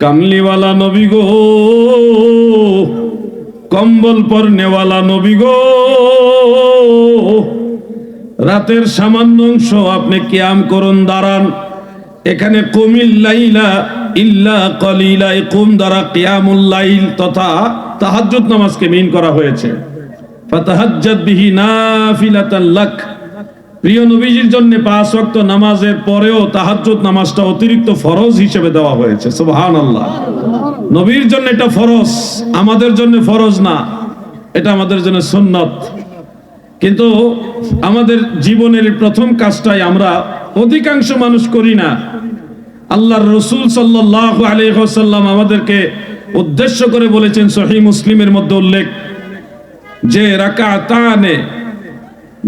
কামলিওয়ালা নবী গো, কম্বল পরনেওয়ালা নবী গো, রাতের সামান্য অংশ আপনি কিয়াম করুন, দাঁড়ান। এখানে কুমিল লাইলা ইল্লা কলিলা, এই কুম দ্বারা কিয়ামুল লাইল তথা তাহাজ্জুদ নামাজকে মিন করা হয়েছে। ফাতাহাজ্জাদ বিহি নাফিলাতান লাক, প্রিয় নবীজির জন্য 5 ওয়াক্ত নামাজের পরেও তাহাজ্জুদ নামাজটা অতিরিক্ত ফরজ হিসেবে দেওয়া হয়েছে। সুবহানাল্লাহ। নবীর জন্য এটা ফরজ, আমাদের জন্য ফরজ না, এটা আমাদের জন্য সুন্নত। কিন্তু আমাদের জীবনের প্রথম কাজটাই আমরা অধিকাংশ মানুষ করি না। আল্লাহর রাসূল সাল্লাল্লাহু আলাইহি ওয়াসাল্লাম আমাদেরকে উদ্দেশ্য করে বলেছেন, সহিহ মুসলিমের মধ্যে উল্লেখ, যে রাকাতানে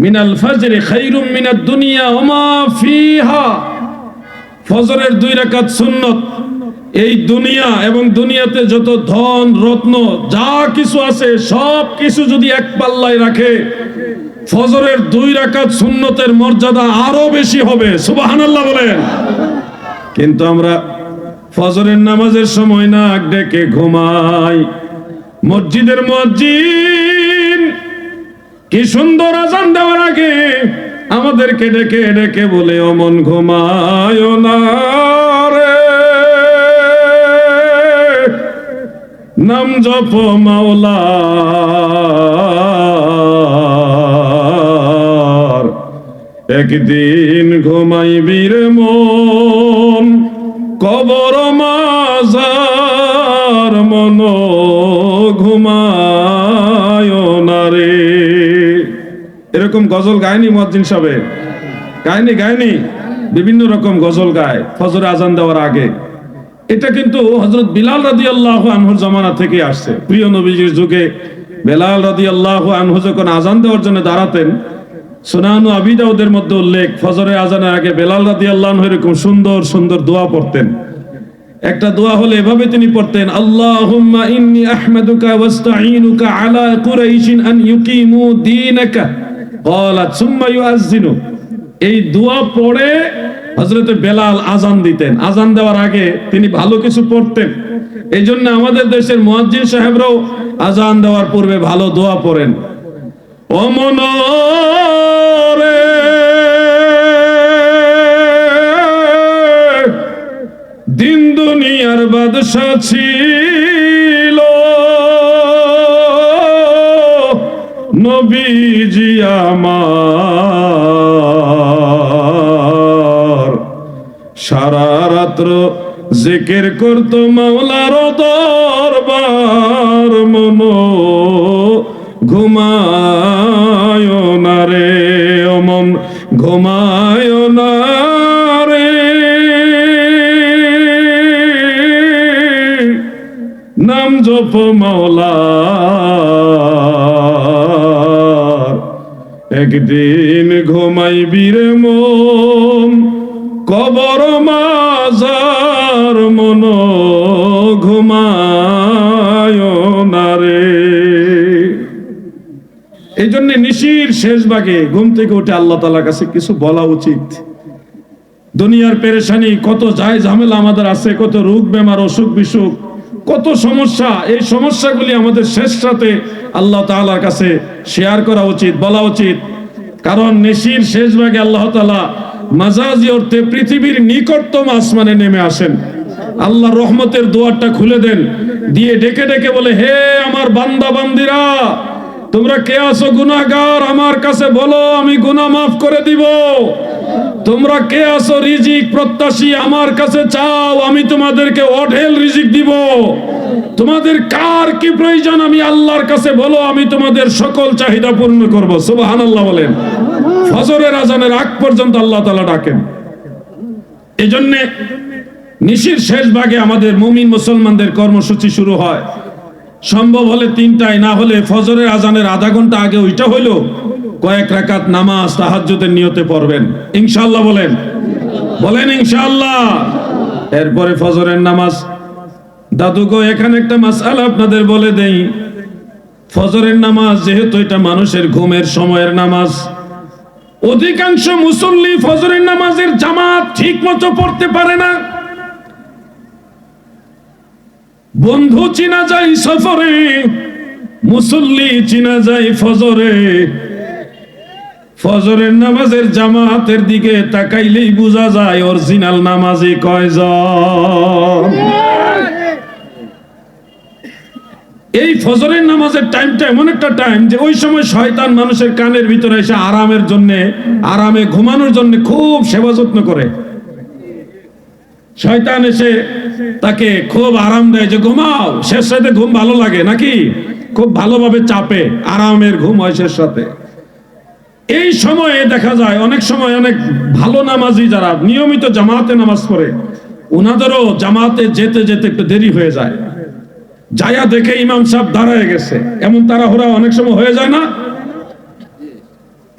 মিনাল ফজর খায়রুম মিনাদ দুনিয়া ওয়া মা ফিহা, ফজরের 2 রাকাত সুন্নত। এই দুনিয়া এবং দুনিয়াতে যত ধন রত্ন যা কিছু আছে সব কিছু যদি এক পাল্লায় রাখে, ফজরের 2 রাকাত সুন্নতের মর্যাদা আরো বেশি হবে। সুবহানাল্লাহ বলেন। কিন্তু আমরা ফজরের নামাজের সময় নাক ডেকে ঘুমাই। মসজিদের মুয়াজ্জিন কি সুন্দর আজান দেওয়ার আগে আমাদেরকে ডেকে ডেকে বলে, ও মন ঘুমায় না রে, নাম জপ মাওলার, একদিন ঘুমাইবি রে মন, কবর মাজার মন ঘুমায় না রে। এরকম গজল গায়নি মুয়াজ্জিন সাহেব? গায়নি বিভিন্ন রকম গজল গায় ফজরে আজান দেওয়ার আগে। এটা কিন্তু হযরত বিলাল রাদিয়াল্লাহু আনহুর জামানা থেকে আসছে। প্রিয় নবীজির যুগে বিলাল রাদিয়াল্লাহু আনহু যখন আজান দেওয়ার জন্য দাঁড়াতেন, সুনান আবি দাউদের মধ্যে উল্লেখ, ফজরের আজানের আগে বিলাল রাদিয়াল্লাহু আনহু এরকম সুন্দর সুন্দর দোয়া পড়তেন। একটা দোয়া হলে এভাবে তিনি পড়তেন, আল্লাহুম্মা ইন্নী আহমাদুকা ওয়াস্তাঈনুকা আলা কুরাইশিন আন ইউকিমু দীনাকা ক্বালাত সুম্মা ইউআযযিনু। এই দোয়া পড়ে হযরত বেলাল আজান দিতেন। আজান দেওয়ার আগে তিনি ভালো কিছু পড়তেন। এই জন্য আমাদের দেশের মুয়াজ্জিন সাহেবরাও আজান দেওয়ার পূর্বে ভালো দোয়া পড়েন। ও মনরে দিন দুনিয়ার বাদশা ছিল নবীজি আমার, সারা রাত্র জিকির করতো মাওলার দরবার, মন ঘুমায় না রে, ও মন ঘুমায় না রে, নাম জপ মাওলার, একদিন ঘুমাইবি রে মন, কবর মাজার মন ঘুমায় না রে। এই জন্য নিশির শেষ ভাগে ঘুম থেকে উঠে আল্লাহ তাআলার কাছে কিছু বলা উচিত। দুনিয়ার পেরেশানি, কত যায় ঝামেলা আমাদের আছে, কত রোগ বেমার, অসুখ বিসুখ, কত সমস্যা। এই সমস্যাগুলি আমাদের শেষ রাতে আল্লাহ তাআলার কাছে শেয়ার করা উচিত, বলা উচিত। কারণ নিশির শেষ ভাগে আল্লাহ তাআলা মাজাজি অর্থে পৃথিবীর নিকটতম আসমানে নেমে আসেন। আল্লাহর রহমতের দুয়ারটা খুলে দেন, দিয়ে ডেকে ডেকে বলে, হে আমার বান্দা বান্দিরা, তোমরা কে আছো গুনাহগার, আমার কাছে বলো, আমি গুনাহ মাফ করে দিব। তোমরা কে আছো রিজিক প্রত্যাশী, আমার কাছে চাও, আমি তোমাদেরকে অঢেল রিজিক দিব। তোমাদের কার কি প্রয়োজন, আমি আল্লাহর কাছে বলো, আমি তোমাদের সকল চাহিদা পূর্ণ করব। সুবহানাল্লাহ বলেন। ফজরের আজানের আগ পর্যন্ত আল্লাহ তাআলা ডাকেন। এজন্য নিশির শেষ ভাগে আমাদের মুমিন মুসলমানদের কর্মসূচি শুরু হয়। সম্ভব হলে 3টায়, না হলে ফজরের আজানের আধা ঘন্টা আগে ওইটা হইলো কয়েক রাকাত নামাজ তাহাজ্জুদের নিয়তে পড়বেন ইনশাআল্লাহ। বলেন ইনশাআল্লাহ। এরপরে ফজরের নামাজ। দাদু গো, এখানে একটা মাসআলা আপনাদের বলে দেই। ফজরের নামাজ যেহেতু এটা মানুষের ঘুমের সময়ের নামাজ, অধিকাংশ মুসল্লি ফজরের নামাজের জামাত ঠিক মতো পড়তে পারে না। বন্ধু চিনা যায় সফরে, মুসল্লি চিনা যায় ফজরে। ফজরের নামাজের জামাতের দিকে তাকাইলেই বোঝা যায় অরিজিনাল নামাজি কয়জন। এই ফজরের নামাজের টাইমটা এমন একটা টাইম যে ওই সময় শয়তান মানুষের কানের ভিতরে এসে আরামের জন্য, আরামে ঘুমানোর জন্য খুব সেবা যত্ন করে। শয়তান এসে তাকে খুব আরাম দেয় যে ঘুমাও, শেষ রাতে ঘুম ভালো লাগে নাকি, খুব ভালোভাবে চাপে, আরামের ঘুম হয় শেষ রাতে। এই সময়ে দেখা যায় অনেক সময় অনেক ভালো নামাজি যারা নিয়মিত জামাতে নামাজ পড়ে, ওনাদেরও জামাতে যেতে যেতে একটু দেরি হয়ে যায়। যায়া দেখে ইমাম সাহেব দাঁড়ায় গেছে, এমন তাড়াহুড়া অনেক সময় হয়ে যায় না?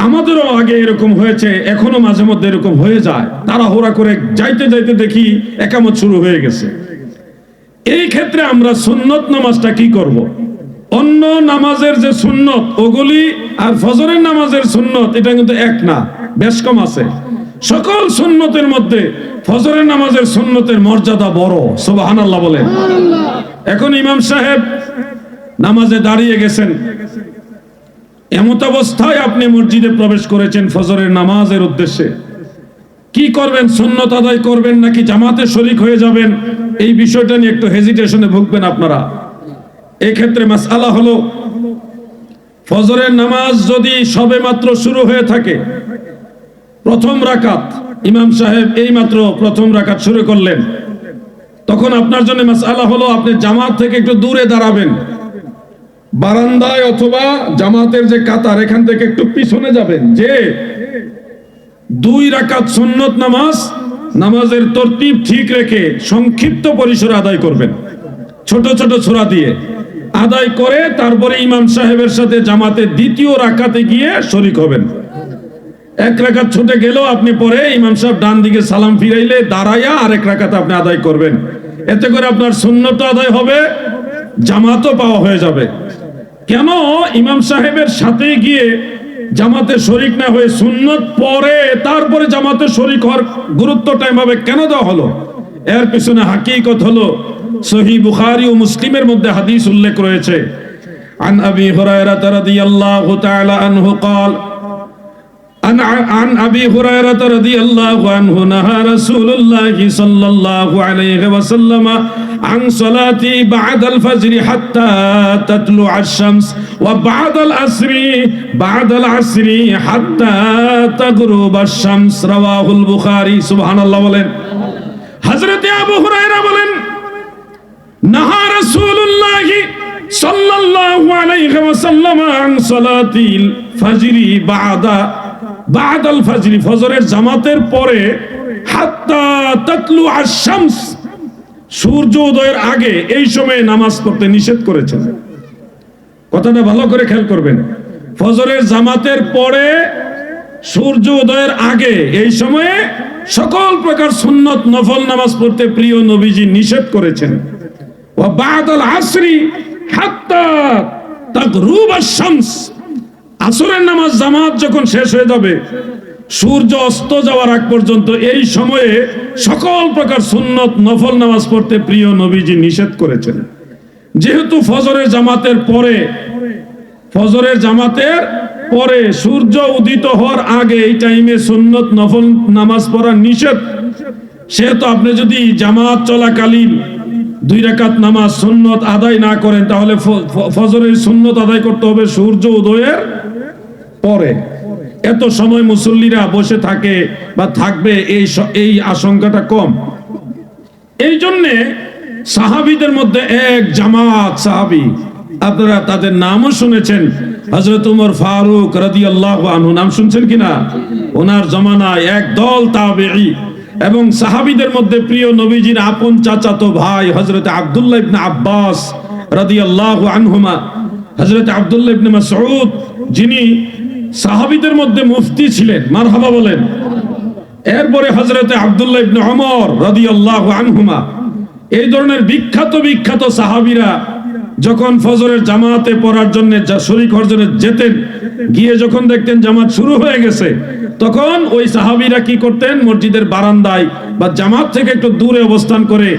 আমাদেরও আগে এরকম হয়েছে, এখনো মাঝে মধ্যে এরকম হয়ে যায়। তাড়াহুড়া করে যাইতে যাইতে দেখি একামত শুরু হয়ে গেছে। এই ক্ষেত্রে আমরা সুন্নত নামাজটা কি করব? অন্য নামাজের যে সুন্নত ওগুলি আর ফজরের নামাজের সুন্নত এটা কিন্তু এক না, বেশ কম আছে। সকল সুন্নতের মধ্যে ফজরের নামাজের সুন্নতের মর্যাদা বড়, সুবহানাল্লাহ বলেন। এখন ইমাম সাহেব নামাজে দাঁড়িয়ে গেছেন, এমত অবস্থায় আপনি মসজিদে প্রবেশ করেছেন ফজরের নামাজের উদ্দেশ্যে। কি করবেন? সুন্নত আদায় করবেন নাকি জামাতে শরীক হয়ে যাবেন? এই বিষয়টা নিয়ে একটু হেজিটেশনে ভুগবেন আপনারা। এই ক্ষেত্রে মাসআলা হলো, ফজরের নামাজ যদি সবেমাত্র শুরু হয়ে থাকে, প্রথম রাকাত ইমাম সাহেব এইমাত্র প্রথম রাকাত শুরু করলেন, তখন আপনার জন্য মাসআলা হলো আপনি জামাত থেকে একটু দূরে দাঁড়াবেন, বারান্দায় অথবা জামাতের যে কাতার এখান থেকে একটু পিছনে যাবেন, যে 2 রাকাত সুন্নত নামাজ, নামাজের তরতিব ঠিক রেখে সংক্ষিপ্ত পরিসরে আদায় করবেন, ছোট ছোট সূরা দিয়ে আদায় করে তারপরে ইমাম সাহেবের সাথে জামাতে দ্বিতীয় রাকাতে গিয়ে শরীক হবেন। 1 রাকাত ছুটে গেলেও আপনি পরে ইমাম সাহেব ডান দিকে সালাম ফিরাইলে দাঁড়াইয়া আরেক রাকাত আপনি আদায় করবেন। এতে করে আপনার সুন্নত আদায় হবে, জামাতও পাওয়া হয়ে যাবে। কেন ইমাম সাহেবের সাথে গিয়ে জামাতে শরীক না হয়ে সুন্নত পরে তারপরে জামাতে শরীক হওয়ার গুরুত্বটা এভাবে কেন দেওয়া হলো? এর পিছনে হাকিকত হলো, সহিহ বুখারী ও মুসলিমের মধ্যে হাদিস উল্লেখ রয়েছে। আন আবি হুরায়রা রাদিয়াল্লাহু তাআলা আনহু قال عن أبي هريرة رضي الله عنه نهى رسول الله صلى الله عليه وسلم عن صلاة بعد الفجر حتى تطلع الشمس وبعد العصر حتى تغرب الشمس رواه البخاري سبحان الله বলেন। হযরত আবু হুরায়রা বলেন, নাহা রাসূলুল্লাহ সাল্লাল্লাহু আলাইহি ওয়াসাল্লাম আন সালাতিল ফজরি বাদাল ফজরি, ফজরের জামাতের পরে, হাত্তা তাতলু আশ-শামস, সূর্য উদয়ের আগে এই সময়ে নামাজ পড়তে নিষেধ করেছেন। কথাটা ভালো করে খেয়াল করবেন। ফজরের জামাতের পরে সূর্য উদয়ের আগে এই সময়ে সকল প্রকার সুন্নত নফল নামাজ পড়তে প্রিয় নবীজি নিষেধ করেছেন। ওয়া বাদাল আসরি হাত্তা তাগরুব আশ-শামস, আসরের নামাজ জামাত যখন শেষ হয়ে যাবে, সূর্য অস্ত যাওয়ার আগ পর্যন্ত এই সময়ে সকল প্রকার সুন্নত নফল নামাজ পড়তে প্রিয় নবীজি নিষেধ করেছেন। যেহেতু ফজরের জামাতের পরে সূর্য উদিত হওয়ার আগে এই টাইমে সুন্নত নফল নামাজ পড়া নিষেধ, সেহেতু আপনি যদি জামাত চলাকালীন 2 রাকাত নামাজ সুন্নত আদায় না করেন, তাহলে ফজরের সুন্নত আদায় করতে হবে সূর্য উদয়ের পরে। এত সময় মুসল্লিরা বসে থাকে বা থাকবে এই আশঙ্কাটা কম। এই জন্যে সাহাবীদের মধ্যে এক জামাত সাহাবী, আপনারা তাদের নামও শুনেছেন, হযরত ওমর ফারুক রাদিয়াল্লাহু আনহু, নাম শুনছেন কিনা? ওনার জামানায় এক দল তাবেঈ এবং সাহাবীদের মধ্যে প্রিয় নবীজির আপন চাচাতো ভাই হযরত আব্দুল্লাহ ইবনে আব্বাস রাদিয়াল্লাহু আনহুমা, হযরত আব্দুল্লাহ ইবনে মাসউদ, যিনি সাহাবীদের মধ্যে মুফতি ছিলেন, মারহাবা বলেন। এরপরে হযরত আব্দুল্লাহ ইবনে ওমর রাদিয়াল্লাহু আনহুমা, এই ধরনের বিখ্যাত সাহাবীরা যখন ফজরের জামাতে পড়ার জন্য শরীক হওয়ার জন্য যেতেন, গিয়ে যখন দেখতেন জামাত শুরু হয়ে গেছে, তখন ওই সাহাবীরা কি করতেন, মসজিদের বারান্দায় বা জামাত থেকে একটু দূরে অবস্থান করে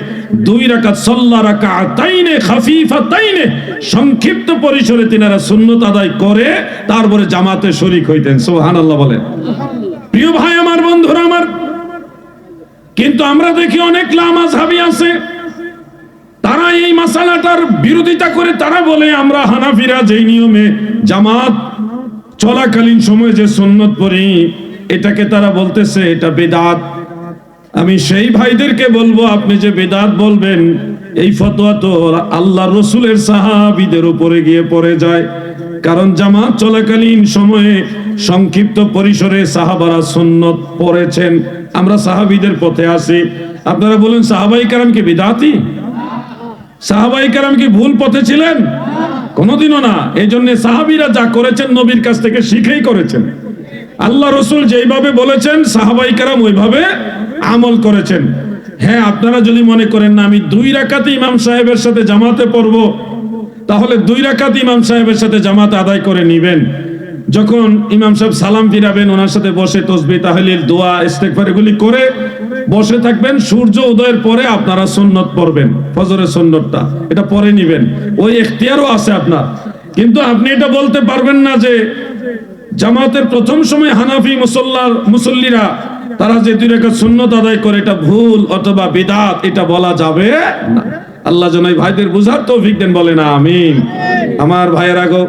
2 রাকাত সাল্লা রাকাতাইনে খাফিফাতাইনে সংক্ষিপ্ত পরিসরে তিনারা সুন্নত আদায় করে তারপরে জামাতে শরীক হইতেন। সুবহানাল্লাহ বলেন। প্রিয় ভাই আমার, বন্ধুরা আমার, কিন্তু আমরা দেখি অনেক লামাযহাবী আছে, তারা এই মাসালাটার বিরোধিতা করে, তারা বলে আমরা হানাফিরা যেই নিয়মে জামাত চলাকালীন সময়ে যে সুন্নত পড়ি, এটাকে তারা বলতেছে এটা বিদআত। আমি সেই ভাইদেরকে বলবো, আপনি যে বিদআত বলবেন, এই ফতোয়া তো আল্লাহ রসুলের সাহাবীদের উপরে গিয়ে পড়ে যায়। কারণ জামাত চলাকালীন সময়ে সংক্ষিপ্ত পরিসরে সাহাবারা সুন্নত পড়েছেন, আমরা সাহাবীদের পথে আছি। আপনারা বলেন সাহাবায়ে কেরাম কি বিদআতি? সাহাবায়ে কেরাম কি ভুল পথে ছিলেন? কোনোদিনও না। এই জন্য সাহাবীরা যা করেছেন নবীর কাছ থেকে শিখেই করেছেন। আল্লাহ রসুল যেইভাবে বলেছেন সাহাবায়ে কেরাম ওইভাবে আমল করেছেন। হ্যাঁ, আপনারা যদি মনে করেন না আমি 2 রাকাত ইমাম সাহেবের সাথে জামাতে পড়বো, তাহলে 2 রাকাত ইমাম সাহেবের সাথে জামাত আদায় করে নিবেন। যখন ইমাম সাহেব সালাম ফিরাবেন, ওনার সাথে বসে তাসবিহ তাহলিল দোয়া ইস্তেগফার এগুলি করে বসে থাকবেন। সূর্য উদয়ের পরে আপনারা সুন্নত পড়বেন, ফজরের সুন্নতটা এটা পরে নিবেন। ওই ইখতিয়ারও আছে আপনার। কিন্তু আপনি এটা বলতে পারবেন না যে জামাতের প্রথম সময় হানাফি মুসল্লিরা তারা যে 2 রাকাত সুন্নত আদায় করে এটা ভুল অথবা বিদআত, এটা বলা যাবে না। আল্লাহ যেন এই ভাইদের বুঝার তৌফিক দেন, বলেন আমিন। আমার ভাইয়েরা গো,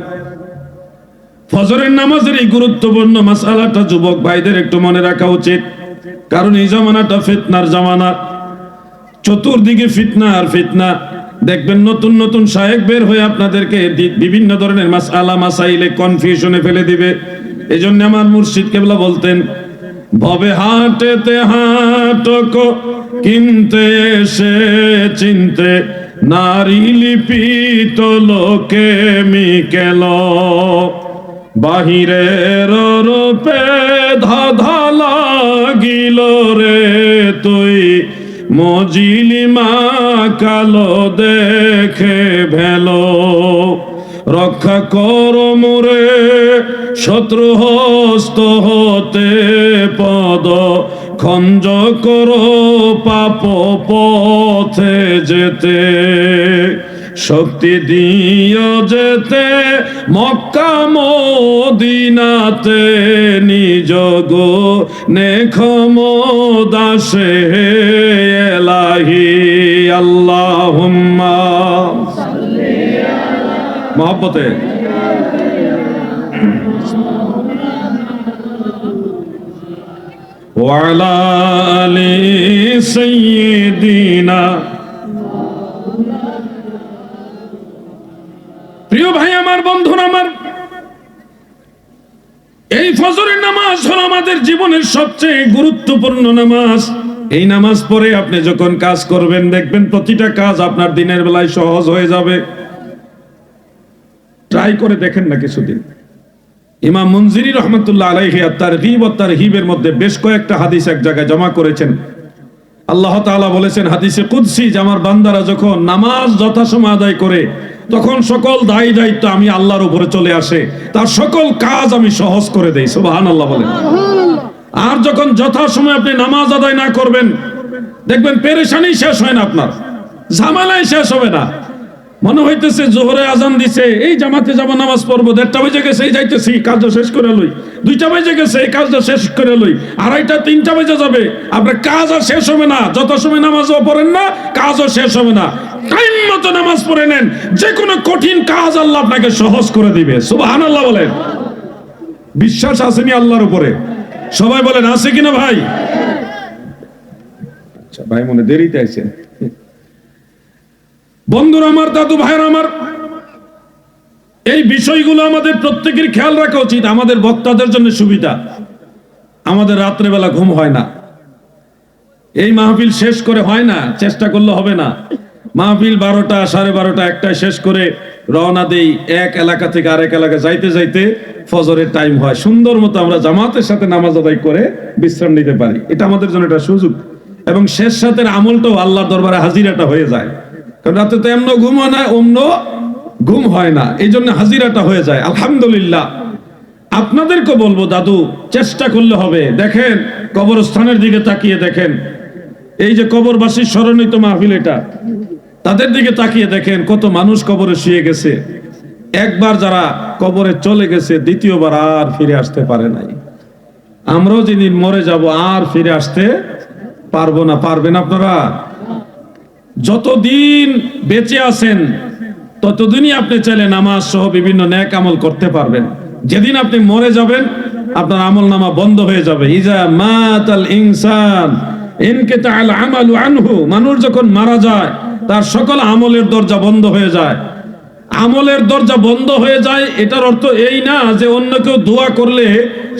ফজরের নামাজের এই গুরুত্বপূর্ণ মাসআলাটা যুবক ভাইদের একটু মনে রাখা উচিত। কারণ এই জামানাটা ফিতনার জামানা, চতুর্দিকে ফিতনা আর ফিতনা। দেখবেন নতুন নতুন শায়েখ বের হয়ে আপনাদেরকে বিভিন্ন ধরনের মাসআলা মাসাইলে কনফিউশনে ফেলে দিবে। এজন্য আমার মুর্শিদ কেবলা বলতেন, ভবে হাটেতে হাটক কিনতে এসে চিনতে, নারী লিপিত লোকে মিকেল, বাহিরের রূপে ধাঁধা লাগিল রে তুই, মজিলিমা কালো দেখে ভেলো, রক্ষা কর মোরে শত্রু হস্ত হতে, পদ খঞ্জ করো পাপ পথে যেতে, শক্তি দিও যেতে মক্কা মদিনাতে, নিজ গুণে ক্ষমদাসে এলাহি, আল্লাহুম্মা মহব্বতে ওয়ালা আলি সাইয়্যিদিনা। প্রিয় ভাই আমার, বন্ধুরা আমার, এই ফজরের নামাজ হলো আমাদের জীবনের সবচেয়ে গুরুত্বপূর্ণ নামাজ। এই নামাজ পড়ে আপনি যখন কাজ করবেন, দেখবেন প্রতিটা কাজ আপনার দিনের বেলায় সহজ হয়ে যাবে। ট্রাই করে দেখেন না কিছুদিন। ইমাম মুনজিরি রহমাতুল্লাহ আলাইহি আত-তারগীব ওয়া তারহিবের মধ্যে বেশ কয়েকটা হাদিস এক জায়গায় জমা করেছেন। আল্লাহ তাআলা বলেছেন হাদিসে কুদসি যে আমার বান্দারা যখন নামাজ যথাসময়ে আদায় করে, তখন সকল দায় দায়িত্ব আমি আল্লাহর উপরে চলে আসে, তার সকল কাজ আমি সহজ করে দেই। সুবহানাল্লাহ বলেন। আর যখন যথাসময়ে আপনি নামাজ আদায় না করবেন, দেখবেন পেরেশানি শেষ হয় না, আপনার ঝামেলাই শেষ হবে না। মনে হইতেছে জোহরে আজান দিছে, এই জামাতে যাব নামাজ পড়বো, 1টা বেজে গেছে এই যাইতেছি কাজটা শেষ করে লই, 2টা বেজে গেছে এই কাজটা শেষ করে লই, 2:30 3টা বেজে যাবে, আপনার কাজ আর শেষ হবে না। যত সময় নামাজও পড়েন না, কাজও শেষ হবে না। টাইম মতো নামাজ পড়ে নেন, যে কোনো কঠিন কাজ আল্লাহ আপনাকে সহজ করে দিবে। সুবহানাল্লাহ বলেন। বিশ্বাস আসেনি আল্লাহর উপরে? সবাই বলেন আছে কিনা ভাই? আচ্ছা ভাই, মনে দেরিতে আইছেন। বন্ধুরা আমার, দাদু ভাইরা আমার, এই বিষয়গুলো আমাদের প্রত্যেকের খেয়াল রাখা উচিত। আমাদের বক্তাদের জন্য সুবিধা, আমাদের রাত্রে বেলা ঘুম হয় না, এই মাহফিল শেষ করে হয় না, চেষ্টা করলে হবে না। মাহফিল 12টা 12:30 1টায় শেষ করে রওনা দেই, এক এলাকা থেকে আরেক এলাকা যাইতে যাইতে ফজরের টাইম হয়। সুন্দর মতো আমরা জামাতের সাথে নামাজ আদায় করে বিশ্রাম নিতে পারি। এটা আমাদের জন্য একটা সুযোগ, এবং শেষ রাতের আমলটাও আল্লাহর দরবারে হাজিরাটা হয়ে যায়। কারণ রাতে তো এমন ঘুম হয় না, অন্য ঘুম হয় না, এই জন্য হাজিরাটা হয়ে যায়। আলহামদুলিল্লাহ। আপনাদেরকে বলবো দাদু, চেষ্টা করলে হবে। দেখেন কবরস্থানের দিকে তাকিয়ে দেখেন, এই যে কবরবাসীর স্মরণিত মাহফিল, এটা তাদের দিকে তাকিয়ে দেখেন কত মানুষ কবরে শুয়ে গেছে। একবার যারা কবরে চলে গেছে দ্বিতীয়বার আর ফিরে আসতে পারে নাই। আমরাও যেদিন মরে যাব আর ফিরে আসতে পারবো না। পারবেন আপনারা? যতদিন বেঁচে আছেন ততদিনই আপনি চাইলে নামাজ সহ বিভিন্ন নেক আমল করতে পারবেন। যেদিন আপনি মরে যাবেন আপনার আমল নামা বন্ধ হয়ে যাবে। ইজা মাতাল ইনসান ইনকিতাআল আমালু আনহু, মানুষ যখন মারা যায় তার সকল আমলের দরজা বন্ধ হয়ে যায়। আমলের দরজা বন্ধ হয়ে যায় এটার অর্থ এই না যে অন্য কেউ দোয়া করলে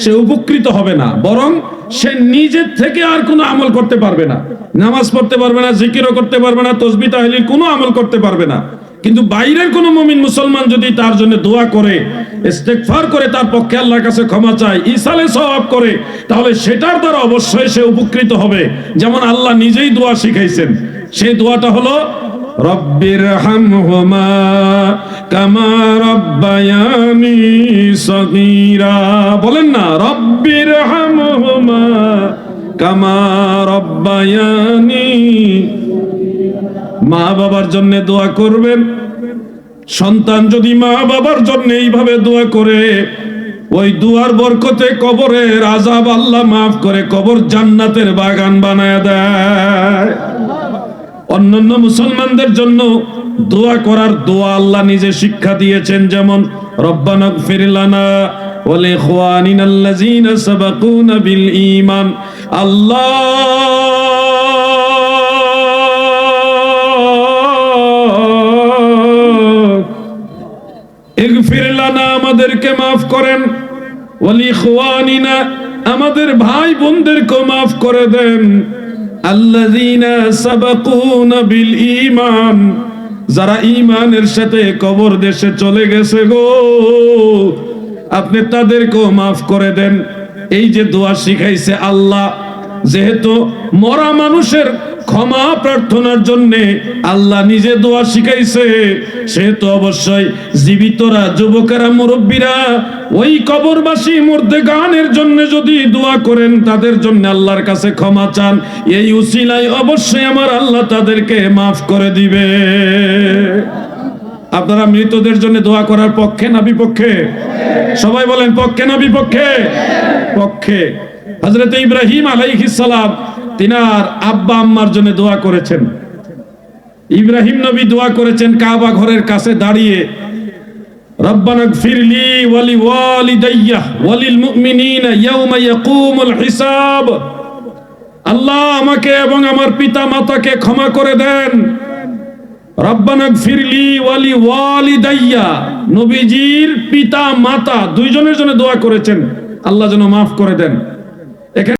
সে উপকৃত হবে না, বরং সে নিজের থেকে আর কোনো আমল করতে পারবে না। নামাজ পড়তে পারবে না, জিকিরও করতে পারবে না, তাসবিহ তাহলিল কোনো আমল করতে পারবে না। কিন্তু বাইরের কোনো মুমিন মুসলমান যদি তার জন্য দোয়া করে, ইস্তেগফার করে, তার পক্ষে আল্লাহর কাছে ক্ষমা চায়, ইসালে সওয়াব করে, তাহলে সেটার দ্বারা অবশ্যই সে উপকৃত হবে। যেমন আল্লাহ নিজেই দোয়া শিখাইছেন। সেই দোয়াটা হলো রব্বির হামহুমা কামা রব্বায়ানি সগীরা। বলেন না, রব্বির হামহুমা কামা রব্বায়ানি। মা বাবার জন্য দোয়া করবেন। সন্তান যদি মা বাবার জন্য এইভাবে দোয়া করে, ওই দুয়ার বরকতে কবরের আযাব আল্লাহ মাফ করে কবর জান্নাতের বাগান বানায় দেয়। অন্যান্য মুসলমানদের জন্য দোয়া করার দোয়া আল্লাহ নিজে শিক্ষা দিয়েছেন, যেমন রব্বানা গফির লানা ওয়া লিইখওয়ানিনাল্লাযীনা সাবাকুনা বিল ঈমান। ইগফির লানা, আমাদেরকে মাফ করেন, ওয়া লিইখওয়ানিনা, আমাদের ভাই বোনদেরকে মাফ করে দেন, আল্লাযীনা সাবাকুনা বিল ঈমান, যারা ঈমানের সাথে কবর দেশে চলে গেছে গো, আপনি তাদেরকেও মাফ করে দেন। এই যে দোয়া শিখাইছে আল্লাহ, যেহেতু মরা মানুষের ক্ষমা প্রার্থনার জন্য আল্লাহ নিজে দোয়া শিখাইছে, সেহেতু অবশ্যই জীবিতরা, যুবকেরা, মুরব্বীরা ওই কবরবাসী মুর্দেগানের জন্য যদি দোয়া করেন, তাদের জন্য আল্লাহর কাছে ক্ষমা চান, এই উসিলায় অবশ্যই আমার আল্লাহ তাদেরকে মাফ করে দিবে। আপনারা মৃতদের জন্য দোয়া করার পক্ষে না বিপক্ষে? সবাই বলেন পক্ষে না বিপক্ষে? পক্ষে। হযরত ইব্রাহিম আলাইহিস সালাম তিনার আব্বা আম্মার জন্য দোয়া করেছেন। ইব্রাহিম নবী দোয়া করেছেন কাবা ঘরের কাছে দাঁড়িয়ে, রব্বানা গফিরলি ওয়া লিওয়ালিদাইয়া ওয়া লিল মুমিনিনা ইয়াওমা ইয়াকুমুল হিসাব। আল্লাহ আমাকে এবং আমার পিতা মাতাকে ক্ষমা করে দেন। রব্বানা গফিরলি ওয়া লিওয়ালিদাইয়া, নবীজির পিতা মাতা দুইজনের জন্য দোয়া করেছেন আল্লাহ যেন মাফ করে দেন।